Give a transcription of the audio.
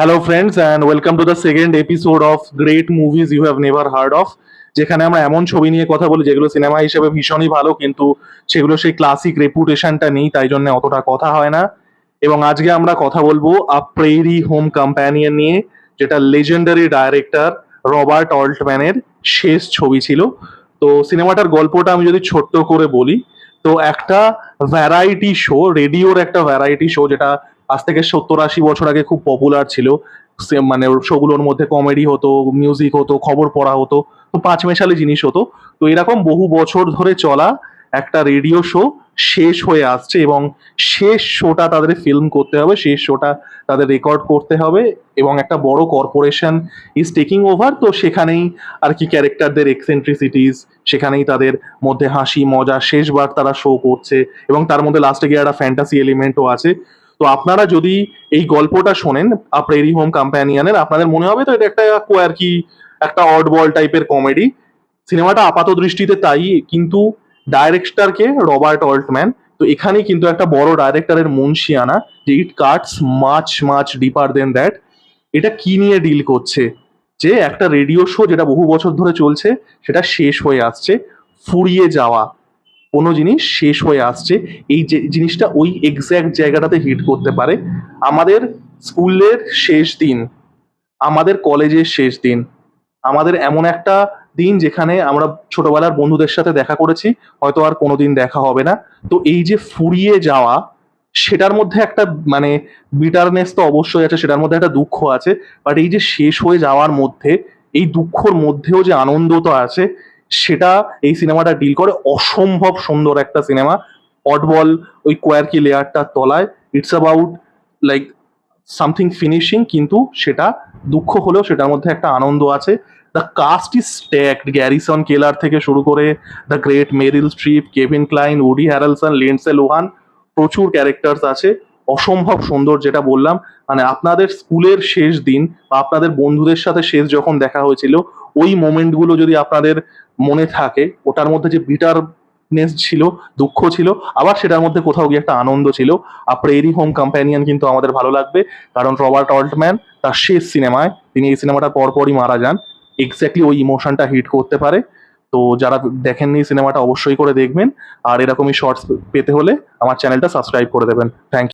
Hello friends and welcome to the second episode of great movies you have never heard of, যেখানে আমরা এমন ছবি নিয়ে কথা বলি যেগুলো সিনেমা হিসেবে ভীষণই ভালো, কিন্তু সেগুলো সেই ক্লাসিক রেপুটেশনটা নেই, তাই জন্য অতটা কথা হয় না। এবং আজকে আমরা কথা বলবো আ প্রেরি হোম কম্প্যানিয়ন নিয়ে, যেটা লেজেন্ডারি ডাইরেক্টর রবার্ট অল্টম্যানের শেষ ছবি ছিল। তো সিনেমাটার গল্পটা আমি যদি ছোট্ট করে বলি, তো একটা ভ্যারাইটি শো, রেডিওর একটা ভ্যারাইটি শো, যেটা আজ থেকে 70-80 বছর আগে খুব পপুলার ছিল। মানে শোগুলোর মধ্যে কমেডি হতো, মিউজিক হতো, খবর পড়া হতো, তো পাঁচমেশালি জিনিস হতো। তো এরকম বহু বছর ধরে চলা একটা রেডিও শো শেষ হয়ে আসছে, এবং শেষ শোটা তাদের ফিল্ম করতে হবে, শেষ শোটা তাদের রেকর্ড করতে হবে, এবং একটা বড় কর্পোরেশন ইজ টেকিং ওভার। তো সেখানেই আর কি ক্যারেক্টারদের এক্সেন্ট্রিসিটিস, সেখানেই তাদের মধ্যে হাসি মজা শেষবার তারা শো করছে, এবং তার মধ্যে লাস্টে গিয়ে একটা ফ্যান্টাসি এলিমেন্টও আছে। তো আপনারা যদি এই গল্পটা শোনেন আ প্রেরি হোম কম্প্যানিয়নের, আপনাদের মনে হবে তো এটা একটা আর কি একটা অড বল টাইপের কমেডি। সিনেমাটা আপাত দৃষ্টিতে তাই, কিন্তু ডাইরেক্টরকে রবার্ট অল্টম্যান। তো এখানেই কিন্তু একটা বড় ডাইরেক্টরের মুনশিয়ানা, যে it cuts much much deeper than that. এটা কি নিয়ে ডিল করছে, যে একটা রেডিও শো যেটা বহু বছর ধরে চলছে, সেটা শেষ হয়ে আসছে। ফুরিয়ে যাওয়া কোনো জিনিস শেষ হয়ে আসছে, এই যে জিনিসটা ওই এক্স্যাক্ট জায়গাটাতে হিট করতে পারে। আমাদের স্কুলের শেষ দিন, আমাদের কলেজের শেষ দিন, আমাদের এমন একটা দিন যেখানে আমরা ছোটবেলার বন্ধুদের সাথে দেখা করেছি, হয়তো আর কোনোদিন দেখা হবে না। তো এই যে ফুরিয়ে যাওয়া, সেটার মধ্যে একটা মানে বিটারনেস তো অবশ্যই আছে, সেটার মধ্যে একটা দুঃখ আছে। বাট এই যে শেষ হয়ে যাওয়ার মধ্যে, এই দুঃখর মধ্যেও যে আনন্দটা আছে, সেটা এই সিনেমাটা ডিল করে। অসম্ভব সুন্দর একটা সিনেমা, অডবল ওই কোয়ার্কি লেয়ারটার তলায়। It's about like something finishing, কিন্তু সেটা দুঃখ হলেও সেটার মধ্যে একটা আনন্দ আছে। The cast is stacked, Garrison Keller থেকে শুরু করে the great Meryl Streep, Kevin Kline, Woody Harrelson, Lindsay Lohan, প্রচুর ক্যারেক্টার্স আছে। অসম্ভব সুন্দর, যেটা বললাম, মানে আপনাদের স্কুলের শেষ দিন বা আপনাদের বন্ধুদের সাথে শেষ যখন দেখা হয়েছিল, ওই মোমেন্টগুলো যদি আপনাদের মনে থাকে, ওটার মধ্যে যে বিটারনেস ছিল, দুঃখ ছিল, আবার সেটার মধ্যে কোথাও গিয়ে একটা আনন্দ ছিল। আর প্রেরি হোম কম্প্যানিয়ন কিন্তু আমাদের ভালো লাগবে, কারণ রবার্ট অল্টম্যান তার শেষ সিনেমায়, তিনি এই সিনেমাটার পরপরই মারা যান। এক্স্যাক্টলি ওই ইমোশনটা হিট করতে পারে। তো যারা দেখেননি সিনেমাটা, অবশ্যই করে দেখবেন। আর এরকমই শর্টস পেতে হলে আমার চ্যানেলটা সাবস্ক্রাইব করে দেবেন। Thank you.